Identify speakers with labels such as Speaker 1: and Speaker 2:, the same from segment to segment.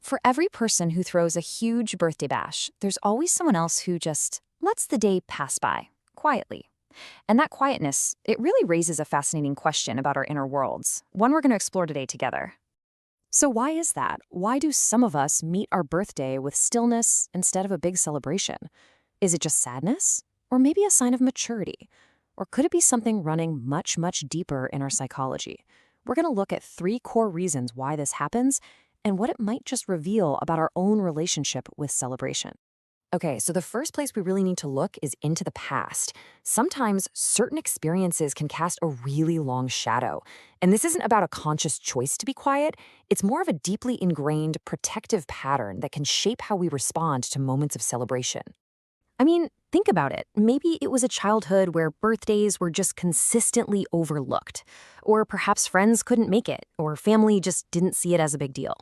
Speaker 1: For every person who throws a huge birthday bash, there's always someone else who just lets the day pass by, quietly. And that quietness, it really raises a fascinating question about our inner worlds, one we're going to explore today together. So why is that? Why do some of us meet our birthday with stillness instead of a big celebration? Is it just sadness? Or maybe a sign of maturity? Or could it be something running much, much deeper in our psychology? We're going to look at 3 core reasons why this happens and what it might just reveal about our own relationship with celebration. Okay, so the first place we really need to look is into the past. Sometimes certain experiences can cast a really long shadow. And this isn't about a conscious choice to be quiet, it's more of a deeply ingrained protective pattern that can shape how we respond to moments of celebration. I mean, think about it. Maybe it was a childhood where birthdays were just consistently overlooked. Or perhaps friends couldn't make it, or family just didn't see it as a big deal.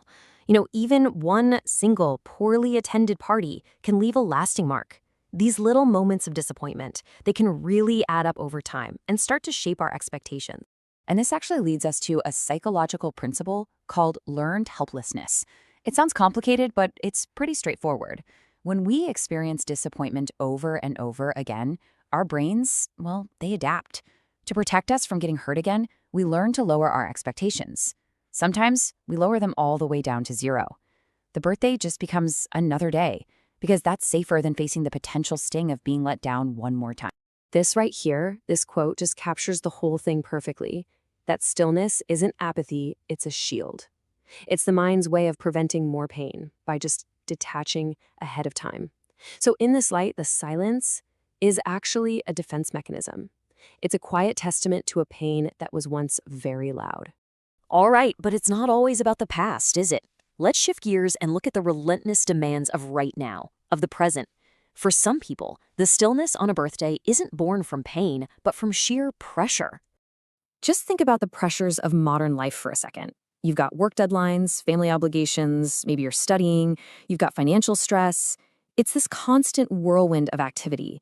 Speaker 1: Even one single poorly attended party can leave a lasting mark. These little moments of disappointment, they can really add up over time and start to shape our expectations. And this actually leads us to a psychological principle called learned helplessness. It sounds complicated, but it's pretty straightforward. When we experience disappointment over and over again, our brains, well, they adapt. To protect us from getting hurt again, we learn to lower our expectations. Sometimes we lower them all the way down to 0. The birthday just becomes another day, because that's safer than facing the potential sting of being let down one more time.
Speaker 2: This right here, this quote just captures the whole thing perfectly. That stillness isn't apathy, it's a shield. It's the mind's way of preventing more pain by just detaching ahead of time. So in this light, the silence is actually a defense mechanism. It's a quiet testament to a pain that was once very loud.
Speaker 1: All right, but it's not always about the past, is it? Let's shift gears and look at the relentless demands of right now, of the present. For some people, the stillness on a birthday isn't born from pain, but from sheer pressure. Just think about the pressures of modern life for a second. You've got work deadlines, family obligations, maybe you're studying, you've got financial stress. It's this constant whirlwind of activity.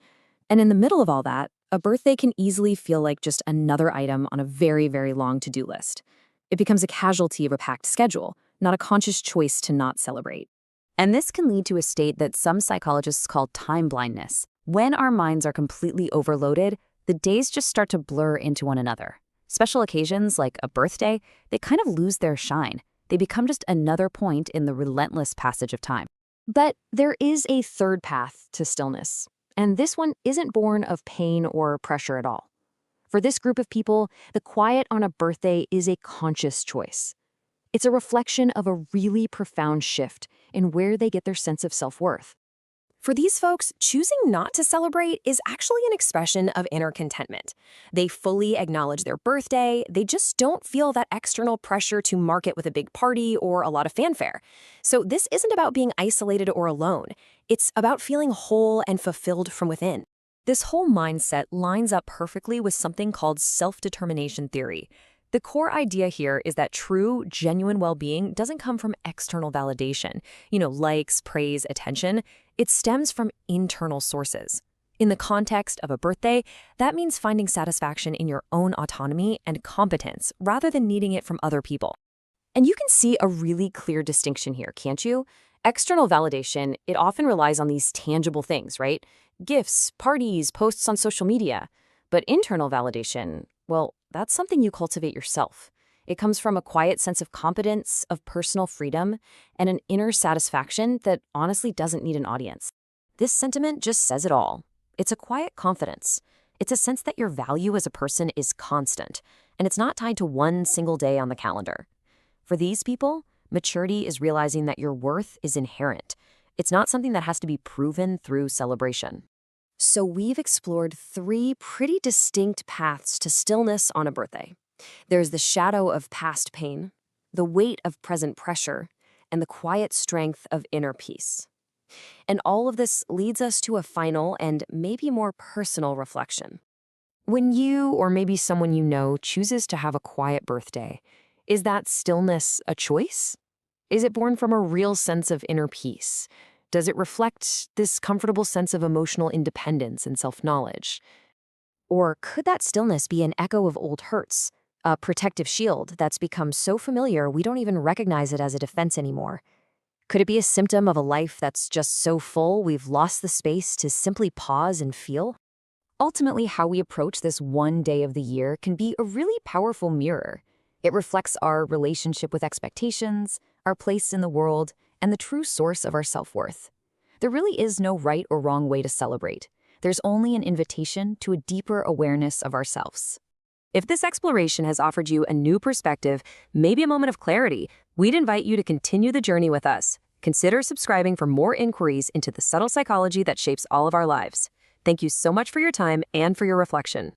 Speaker 1: And in the middle of all that, a birthday can easily feel like just another item on a very, very long to-do list. It becomes a casualty of a packed schedule, not a conscious choice to not celebrate. And this can lead to a state that some psychologists call time blindness. When our minds are completely overloaded, the days just start to blur into one another. Special occasions, like a birthday, they kind of lose their shine. They become just another point in the relentless passage of time. But there is a third path to stillness, and this one isn't born of pain or pressure at all. For this group of people, the quiet on a birthday is a conscious choice. It's a reflection of a really profound shift in where they get their sense of self-worth.
Speaker 3: For these folks, choosing not to celebrate is actually an expression of inner contentment. They fully acknowledge their birthday, they just don't feel that external pressure to mark it with a big party or a lot of fanfare. So this isn't about being isolated or alone. It's about feeling whole and fulfilled from within. This whole mindset lines up perfectly with something called self-determination theory. The core idea here is that true, genuine well-being doesn't come from external validation, likes, praise, attention. It stems from internal sources. In the context of a birthday, that means finding satisfaction in your own autonomy and competence rather than needing it from other people. And you can see a really clear distinction here, can't you? External validation, it often relies on these tangible things, right? Gifts, parties, posts on social media. But internal validation, well, that's something you cultivate yourself. It comes from a quiet sense of competence, of personal freedom, and an inner satisfaction that honestly doesn't need an audience. This sentiment just says it all. It's a quiet confidence. It's a sense that your value as a person is constant, and it's not tied to one single day on the calendar. For these people, maturity is realizing that your worth is inherent. It's not something that has to be proven through celebration. So we've explored 3 pretty distinct paths to stillness on a birthday. There's the shadow of past pain, the weight of present pressure, and the quiet strength of inner peace. And all of this leads us to a final and maybe more personal reflection. When you, or maybe someone you know, chooses to have a quiet birthday, is that stillness a choice? Is it born from a real sense of inner peace? Does it reflect this comfortable sense of emotional independence and self-knowledge? Or could that stillness be an echo of old hurts, a protective shield that's become so familiar we don't even recognize it as a defense anymore? Could it be a symptom of a life that's just so full we've lost the space to simply pause and feel?
Speaker 1: Ultimately, how we approach this one day of the year can be a really powerful mirror. It reflects our relationship with expectations, our place in the world, and the true source of our self-worth. There really is no right or wrong way to celebrate. There's only an invitation to a deeper awareness of ourselves.
Speaker 2: If this exploration has offered you a new perspective, maybe a moment of clarity, we'd invite you to continue the journey with us. Consider subscribing for more inquiries into the subtle psychology that shapes all of our lives. Thank you so much for your time and for your reflection.